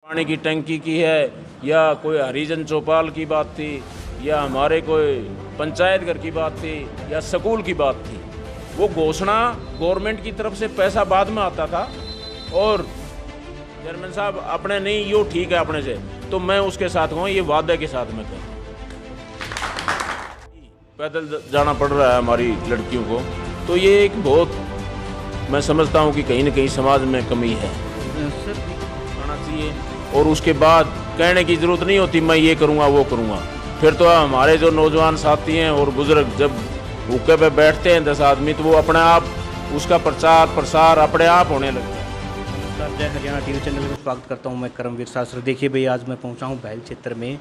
पानी की टंकी की है, या कोई हरिजन चौपाल की बात थी, या हमारे कोई पंचायत घर की बात थी, या स्कूल की बात थी, वो घोषणा गवर्नमेंट की तरफ से पैसा बाद में आता था और चेयरमैन साहब अपने नहीं यो ठीक है अपने से, तो मैं उसके साथ हूँ, ये वादे के साथ में कर पैदल जाना पड़ रहा है हमारी लड़कियों को, तो ये एक बहुत मैं समझता हूँ कि कहीं ना कहीं समाज में कमी है। सर आना चाहिए और उसके बाद कहने की ज़रूरत नहीं होती मैं ये करूँगा वो करूँगा। फिर तो हमारे जो नौजवान साथी हैं और बुज़ुर्ग जब हुक्के पे बैठते हैं 10 आदमी, तो वो अपने आप उसका प्रचार प्रसार अपने आप होने लगता है। नमस्कार, जय हरियाणा टीवी चैनल में स्वागत करता हूं मैं करमवीर शास्त्री। देखिए भाई, आज मैं पहुंचा हूं बहल क्षेत्र में।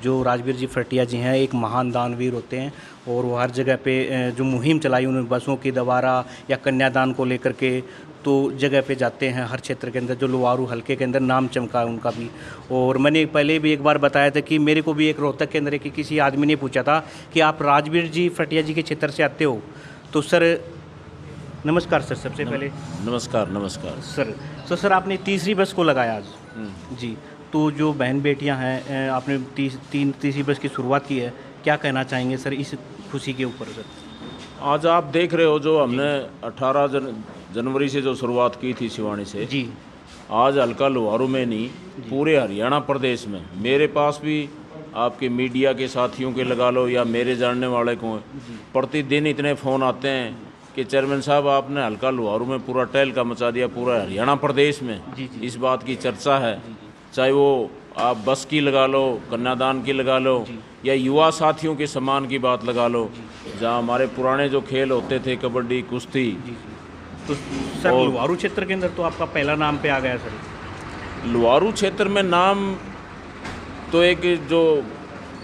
जो राजवीर जी फरटिया जी हैं, एक महान दानवीर होते हैं और वो हर जगह पे जो मुहिम चलाई उन्होंने बसों की द्वारा या कन्यादान को लेकर के, तो जगह पे जाते हैं हर क्षेत्र के अंदर। जो लोहारू हल्के के अंदर नाम चमका है उनका भी। और मैंने पहले भी एक बार बताया था कि मेरे को भी एक रोहतक के अंदर किसी आदमी ने पूछा था कि आप राजवीर जी फरटिया जी के क्षेत्र से आते हो, तो सर नमस्कार सर। सबसे पहले नमस्कार सर। तो सर आपने तीसरी बस को लगाया आज जी, तो जो बहन बेटियां हैं, आपने तीसरी बस की शुरुआत की है, क्या कहना चाहेंगे सर इस खुशी के ऊपर सर? आज आप देख रहे हो जो हमने 18 जनवरी से जो शुरुआत की थी शिवानी से जी, आज हल्का लोहारू में नहीं पूरे हरियाणा प्रदेश में, मेरे पास भी आपके मीडिया के साथियों के लगा लो या मेरे जानने वाले को प्रतिदिन इतने फ़ोन आते हैं कि चेयरमैन साहब आपने हल्का लोहारू में पूरा टहलका मचा दिया, पूरा हरियाणा प्रदेश में इस बात की चर्चा है। चाहे वो आप बस की लगा लो, कन्यादान की लगा लो, या युवा साथियों के सम्मान की बात लगा लो, जहाँ हमारे पुराने जो खेल होते थे कबड्डी कुश्ती। तो सर लोहारू क्षेत्र के अंदर तो आपका पहला नाम पे आ गया सर। लोहारू क्षेत्र में नाम तो एक जो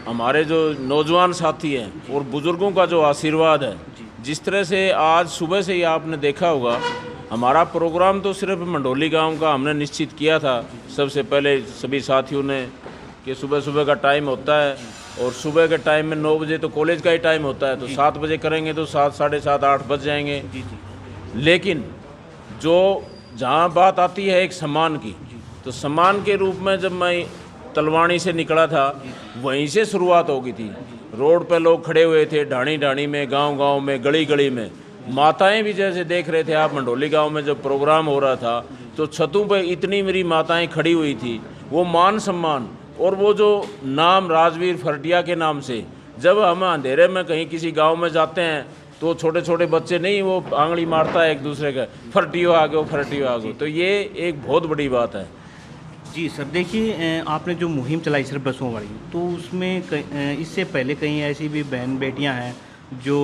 हमारे जो नौजवान साथी हैं और बुज़ुर्गों का जो आशीर्वाद है, जिस तरह से आज सुबह से ही आपने देखा होगा, हमारा प्रोग्राम तो सिर्फ मंडोली गांव का हमने निश्चित किया था सबसे पहले सभी साथियों ने कि सुबह सुबह का टाइम होता है और सुबह के टाइम में 9 बजे तो कॉलेज का ही टाइम होता है, तो 7 बजे करेंगे तो 7, साढ़े 7, 8 बज जाएंगे। लेकिन जो जहाँ बात आती है एक सम्मान की, तो सम्मान के रूप में जब मैं तलवाणी से निकला था वहीं से शुरुआत हो गई थी। रोड पे लोग खड़े हुए थे, ढाणी ढाणी में, गांव में, गली गली में। माताएं भी जैसे देख रहे थे आप, मंडोली गांव में जब प्रोग्राम हो रहा था तो छतों पे इतनी मेरी माताएं खड़ी हुई थी। वो मान सम्मान और वो जो नाम राजवीर फरटिया के नाम से, जब हम अंधेरे में कहीं किसी गाँव में जाते हैं तो छोटे छोटे बच्चे नहीं वो आंगली मारता है एक दूसरे का, फरटियो आ गयो फरटियो आ गयो, तो ये एक बहुत बड़ी बात है। जी सर, देखिए आपने जो मुहिम चलाई सर बसों वाली, तो उसमें इससे पहले कहीं ऐसी भी बहन बेटियां हैं जो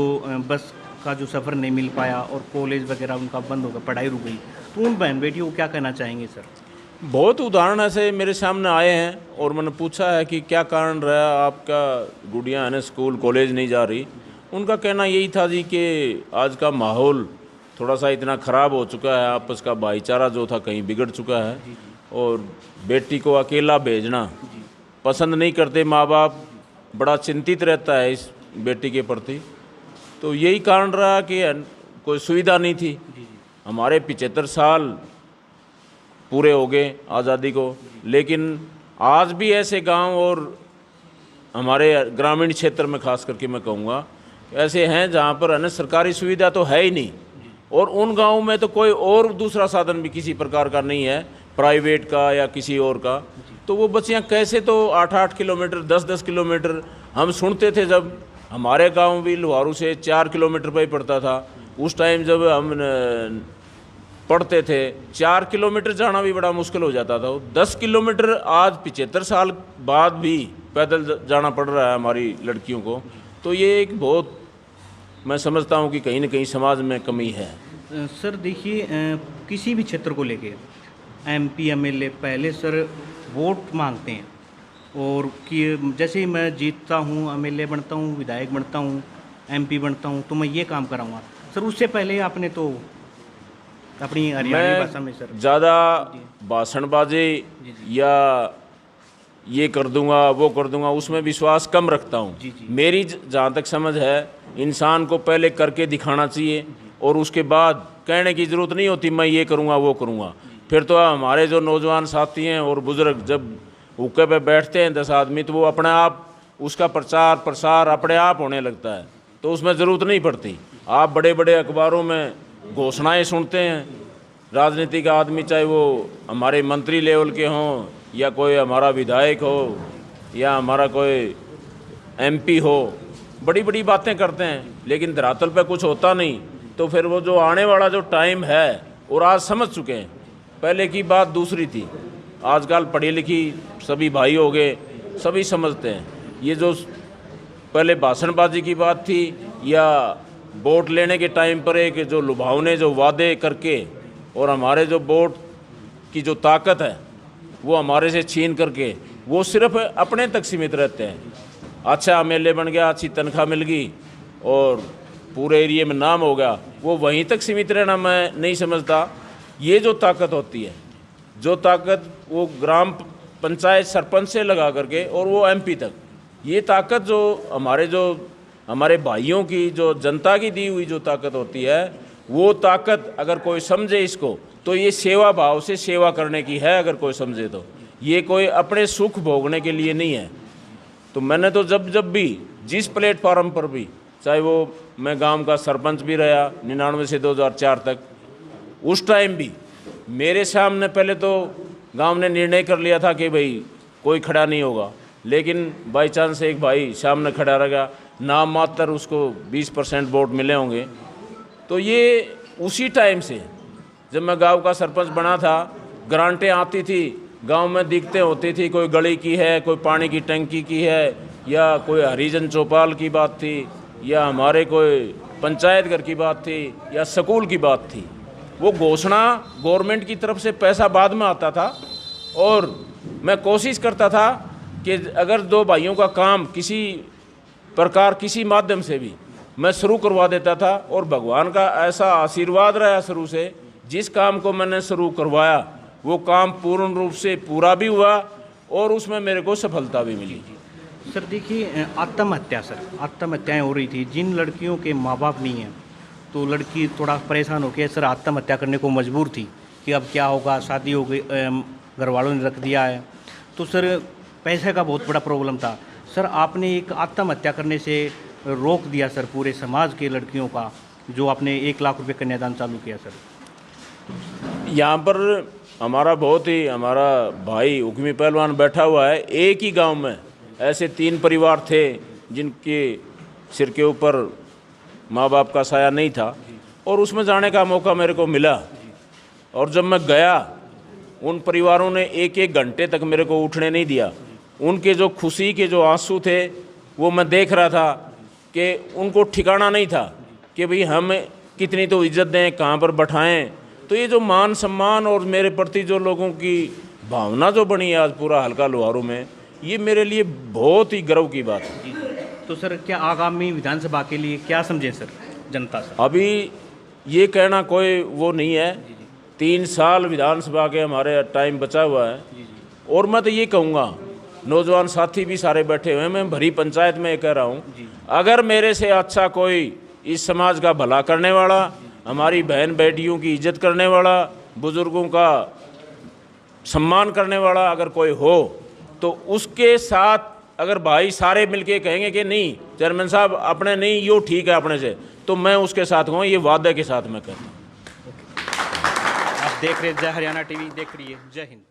बस का जो सफ़र नहीं मिल पाया और कॉलेज वगैरह उनका बंद हो गया, पढ़ाई रुक गई, तो उन बहन बेटियों को क्या कहना चाहेंगे सर? बहुत उदाहरण ऐसे मेरे सामने आए हैं और मैंने पूछा है कि क्या कारण रहा आपका गुड़िया है ना स्कूल कॉलेज नहीं जा रही। उनका कहना यही था जी कि आज का माहौल थोड़ा सा इतना ख़राब हो चुका है, आपस का भाईचारा जो था कहीं बिगड़ चुका है और बेटी को अकेला भेजना पसंद नहीं करते माँ बाप, बड़ा चिंतित रहता है इस बेटी के प्रति। तो यही कारण रहा कि कोई सुविधा नहीं थी। हमारे 75 साल पूरे हो गए आज़ादी को, लेकिन आज भी ऐसे गांव और हमारे ग्रामीण क्षेत्र में खास करके मैं कहूँगा ऐसे हैं जहाँ पर है ना सरकारी सुविधा तो है ही नहीं, और उन गाँव में तो कोई और दूसरा साधन भी किसी प्रकार का नहीं है, प्राइवेट का या किसी और का। तो वो बच्चियाँ कैसे, तो 8-8 किलोमीटर 10-10 किलोमीटर हम सुनते थे, जब हमारे गांव भी लोहारू से 4 किलोमीटर पर ही पड़ता था उस टाइम जब हम पढ़ते थे, 4 किलोमीटर जाना भी बड़ा मुश्किल हो जाता था। 10 किलोमीटर आज 75 साल बाद भी पैदल जाना पड़ रहा है हमारी लड़कियों को, तो ये एक बहुत मैं समझता हूँ कि कहीं ना कहीं समाज में कमी है। सर देखिए, किसी भी क्षेत्र को लेके MP MLA पहले सर वोट मांगते हैं, और कि जैसे ही मैं जीतता हूँ, MLA बनता हूँ, विधायक बनता हूँ, MP बनता हूँ, तो मैं ये काम कराऊंगा। सर उससे पहले आपने तो अपनी हरियाणवी भाषा में सर ज़्यादा भाषणबाजी या ये कर दूंगा वो कर दूंगा उसमें विश्वास कम रखता हूँ। मेरी जहाँ तक समझ है, इंसान को पहले करके दिखाना चाहिए और उसके बाद कहने की ज़रूरत नहीं होती मैं ये करूँगा वो करूँगा। फिर तो हमारे जो नौजवान साथी हैं और बुज़ुर्ग जब हुक्के पे बैठते हैं 10 आदमी, तो वो अपने आप उसका प्रचार प्रसार अपने आप होने लगता है, तो उसमें ज़रूरत नहीं पड़ती। आप बड़े बड़े अखबारों में घोषणाएं सुनते हैं, राजनीतिक आदमी चाहे वो हमारे मंत्री लेवल के हों या कोई हमारा विधायक हो या हमारा कोई MP हो, बड़ी बड़ी बातें करते हैं, लेकिन धरातल पे कुछ होता नहीं। तो फिर वो जो आने वाला जो टाइम है, और आज समझ चुके हैं, पहले की बात दूसरी थी, आजकल पढ़ी लिखी सभी भाई हो गए, सभी समझते हैं। ये जो पहले भाषणबाजी की बात थी या वोट लेने के टाइम पर एक जो लुभावने जो वादे करके और हमारे जो वोट की जो ताकत है वो हमारे से छीन करके वो सिर्फ अपने तक सीमित रहते हैं। अच्छा MLA बन गया, अच्छी तनख्वाह मिल गई और पूरे एरिया में नाम हो गया, वो वहीं तक सीमित रहना मैं नहीं समझता। ये जो ताकत होती है, जो ताकत वो ग्राम पंचायत सरपंच से लगा करके और वो MP तक, ये ताकत जो हमारे भाइयों की जो जनता की दी हुई जो ताकत होती है, वो ताकत अगर कोई समझे इसको, तो ये सेवा भाव से सेवा करने की है। अगर कोई समझे तो ये कोई अपने सुख भोगने के लिए नहीं है। तो मैंने तो जब भी जिस प्लेटफार्म पर भी, चाहे वो मैं गांव का सरपंच भी रहा 99 से 2004 तक, उस टाइम भी मेरे सामने पहले तो गांव ने निर्णय कर लिया था कि भाई कोई खड़ा नहीं होगा, लेकिन बाई चांस एक भाई सामने खड़ा रह गया, नाम मात्र उसको 20% वोट मिले होंगे। तो ये उसी टाइम से जब मैं गांव का सरपंच बना था, ग्रांटें आती थी, गांव में दिक्कतें होती थी, कोई गली की है, कोई पानी की टंकी की है, या कोई हरिजन चौपाल की बात थी, या हमारे कोई पंचायत घर की बात थी, या स्कूल की बात थी। वो घोषणा गवर्नमेंट की तरफ से पैसा बाद में आता था और मैं कोशिश करता था कि अगर दो भाइयों का काम किसी प्रकार किसी माध्यम से भी मैं शुरू करवा देता था, और भगवान का ऐसा आशीर्वाद रहा शुरू से, जिस काम को मैंने शुरू करवाया वो काम पूर्ण रूप से पूरा भी हुआ और उसमें मेरे को सफलता भी मिली। सर देखिए, आत्महत्याएँ हो रही थी, जिन लड़कियों के माँ बाप नहीं हैं, तो लड़की थोड़ा परेशान होकर सर आत्महत्या करने को मजबूर थी कि अब क्या होगा, शादी हो गई, घर वालों ने रख दिया है, तो सर पैसे का बहुत बड़ा प्रॉब्लम था। सर आपने एक आत्महत्या करने से रोक दिया सर पूरे समाज के लड़कियों का, जो आपने 1 लाख रुपए कन्यादान चालू किया सर। यहाँ पर हमारा भाई हुक्मी पहलवान बैठा हुआ है। एक ही गांव में ऐसे 3 परिवार थे जिनके सिर के ऊपर माँ बाप का साया नहीं था, और उसमें जाने का मौका मेरे को मिला। और जब मैं गया, उन परिवारों ने 1-1 घंटे तक मेरे को उठने नहीं दिया। उनके जो खुशी के जो आंसू थे वो मैं देख रहा था कि उनको ठिकाना नहीं था कि भाई हम कितनी तो इज्जत दें, कहाँ पर बैठाएं। तो ये जो मान सम्मान और मेरे प्रति जो लोगों की भावना जो बनी है आज पूरा हल्का लोहारू में, ये मेरे लिए बहुत ही गर्व की बात है। तो सर क्या आगामी विधानसभा के लिए क्या समझे सर जनता सर? अभी ये कहना कोई वो नहीं है, 3 साल विधानसभा के हमारे टाइम बचा हुआ है। और मैं तो ये कहूँगा, नौजवान साथी भी सारे बैठे हुए हैं, मैं भरी पंचायत में ये कह रहा हूँ, अगर मेरे से अच्छा कोई इस समाज का भला करने वाला, हमारी बहन बेटियों की इज्जत करने वाला, बुजुर्गों का सम्मान करने वाला अगर कोई हो, तो उसके साथ अगर भाई सारे मिलके कहेंगे कि नहीं चेयरमैन साहब अपने नहीं, यो ठीक है अपने से, तो मैं उसके साथ कहूँ, ये वादे के साथ मैं कहता हूँ। आप देख रहे जय हरियाणा TV, देख रही है जय हिंद।